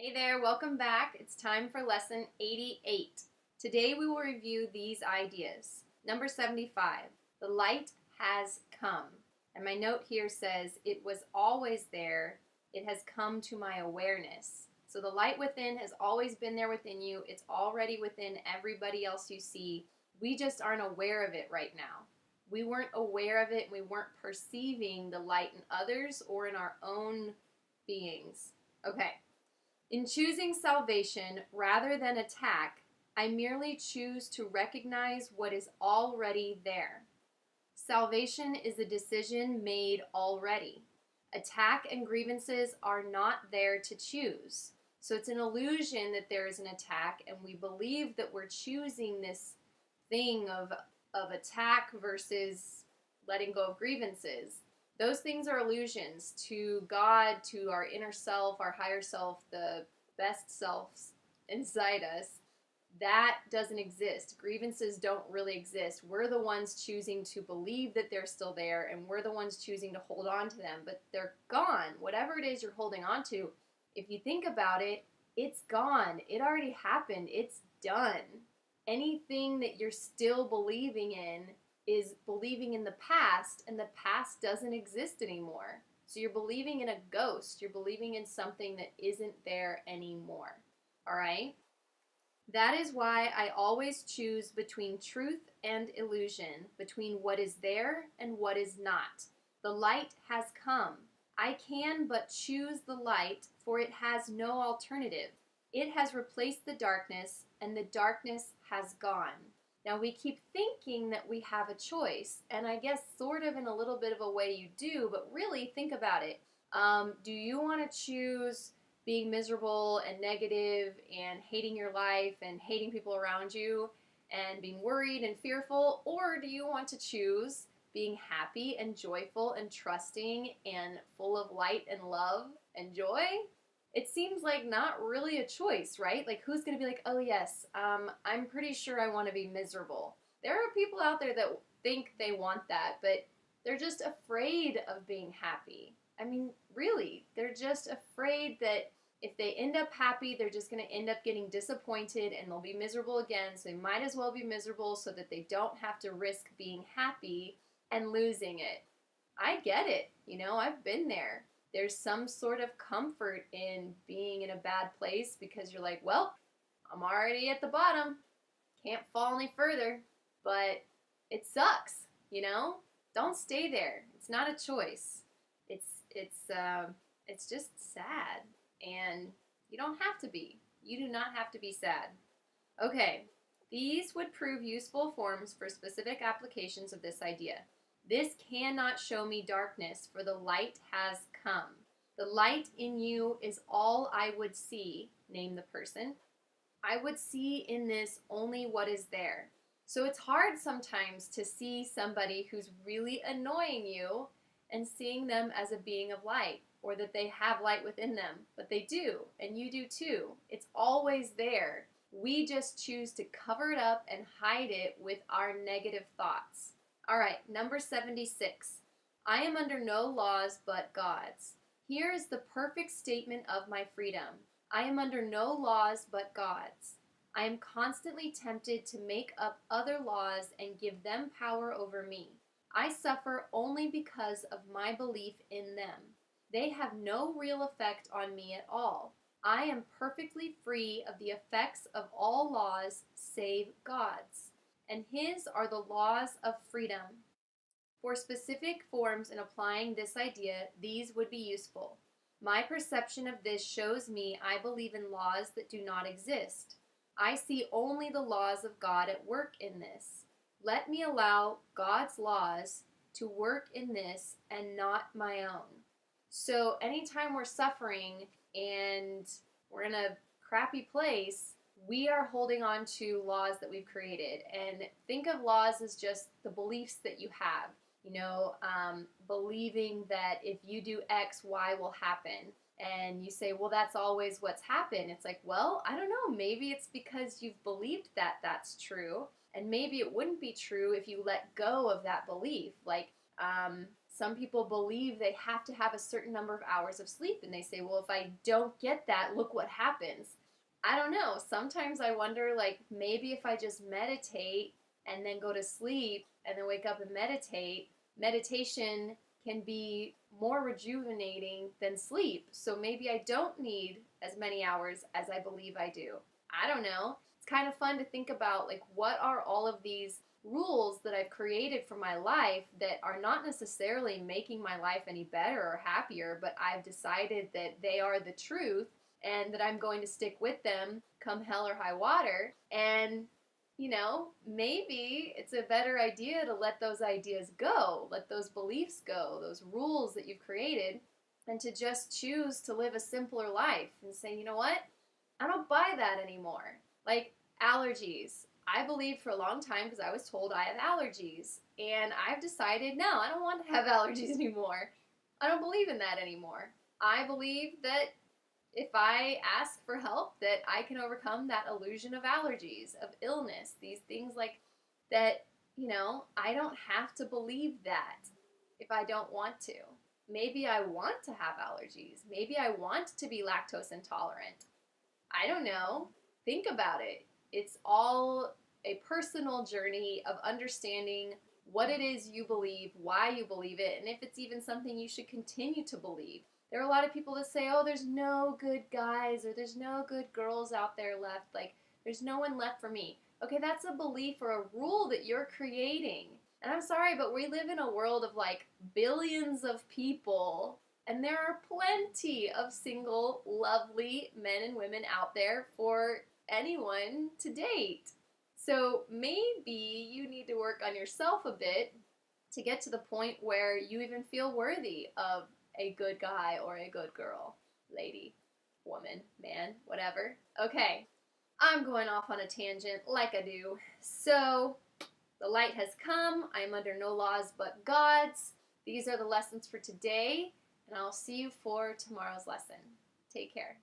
Hey there, welcome back. It's time for lesson 88. Today we will review these ideas. Number 75, the light has come. And my note here says, it was always there. It has come to my awareness. So the light within has always been there within you. It's already within everybody else you see. We just aren't aware of it right now. We weren't aware of it and we weren't perceiving the light in others or in our own beings. Okay. In choosing salvation rather than attack, I merely choose to recognize what is already there. Salvation is a decision made already. Attack and grievances are not there to choose. So it's an illusion that there is an attack, and we believe that we're choosing this thing of attack versus letting go of grievances. Those things are illusions to God, to our inner self, our higher self, the best selves inside us. That doesn't exist. Grievances don't really exist. We're the ones choosing to believe that they're still there, and we're the ones choosing to hold on to them, but they're gone. Whatever it is you're holding on to, if you think about it, it's gone. It already happened. It's done. Anything that you're still believing in is believing in the past, and the past doesn't exist anymore. So you're believing in a ghost. You're believing in something that isn't there anymore. All right? That is why I always choose between truth and illusion, between what is there and what is not. The light has come. I can but choose the light, for it has no alternative. It has replaced the darkness, and the darkness has gone. Now, we keep thinking that we have a choice, and I guess sort of in a little bit of a way you do, but really think about it. Do you want to choose being miserable and negative and hating your life and hating people around you and being worried and fearful, or do you want to choose being happy and joyful and trusting and full of light and love and joy? It seems like not really a choice, right? Like, who's going to be like, oh yes, I'm pretty sure I want to be miserable. There are people out there that think they want that, but they're just afraid of being happy. I mean, really, they're just afraid that if they end up happy, they're just going to end up getting disappointed and they'll be miserable again. So they might as well be miserable so that they don't have to risk being happy and losing it. I get it. I've been there. There's some sort of comfort in being in a bad place because you're like, well, I'm already at the bottom. Can't fall any further. But it sucks, Don't stay there. It's not a choice. It's just sad. And you don't have to be. You do not have to be sad. Okay, these would prove useful forms for specific applications of this idea. This cannot show me darkness, for the light has come. The light in you is all I would see, name the person. I would see in this only what is there. So it's hard sometimes to see somebody who's really annoying you and seeing them as a being of light, or that they have light within them. But they do, and you do too. It's always there. We just choose to cover it up and hide it with our negative thoughts. All right, number 76. I am under no laws but God's. Here is the perfect statement of my freedom. I am under no laws but God's. I am constantly tempted to make up other laws and give them power over me. I suffer only because of my belief in them. They have no real effect on me at all. I am perfectly free of the effects of all laws save God's, and His are the laws of freedom. For specific forms in applying this idea, these would be useful. My perception of this shows me I believe in laws that do not exist. I see only the laws of God at work in this. Let me allow God's laws to work in this and not my own. So anytime we're suffering and we're in a crappy place, we are holding on to laws that we've created. And think of laws as just the beliefs that you have. Believing that if you do X, Y will happen. And you say, well, that's always what's happened. It's like, well, I don't know. Maybe it's because you've believed that that's true. And maybe it wouldn't be true if you let go of that belief. Like, Some people believe they have to have a certain number of hours of sleep, and they say, well, if I don't get that, look what happens. I don't know. Sometimes I wonder, like, maybe if I just meditate and then go to sleep and then wake up and meditate, meditation can be more rejuvenating than sleep. So maybe I don't need as many hours as I believe I do. I don't know. It's kind of fun to think about, like, what are all of these rules that I've created for my life that are not necessarily making my life any better or happier, but I've decided that they are the truth and that I'm going to stick with them come hell or high water. And, you know, maybe it's a better idea to let those ideas go, let those beliefs go, those rules that you've created, and to just choose to live a simpler life and say, you know what? I don't buy that anymore. Like allergies. I believed for a long time because I was told I have allergies. And I've decided, no, I don't want to have allergies anymore. I don't believe in that anymore. I believe that if I ask for help, that I can overcome that illusion of allergies, of illness, these things like that, you know, I don't have to believe that if I don't want to. Maybe I want to have allergies. Maybe I want to be lactose intolerant. I don't know. Think about it. It's all a personal journey of understanding what it is you believe, why you believe it, and if it's even something you should continue to believe. There are a lot of people that say, oh, there's no good guys or there's no good girls out there left. Like, there's no one left for me. Okay, that's a belief or a rule that you're creating. And I'm sorry, but we live in a world of like billions of people, and there are plenty of single, lovely men and women out there for anyone to date. So maybe you need to work on yourself a bit to get to the point where you even feel worthy of a good guy or a good girl, lady, woman, man, whatever. Okay, I'm going off on a tangent like I do. So the light has come. I am under no laws but God's. These are the lessons for today, and I'll see you for tomorrow's lesson. Take care.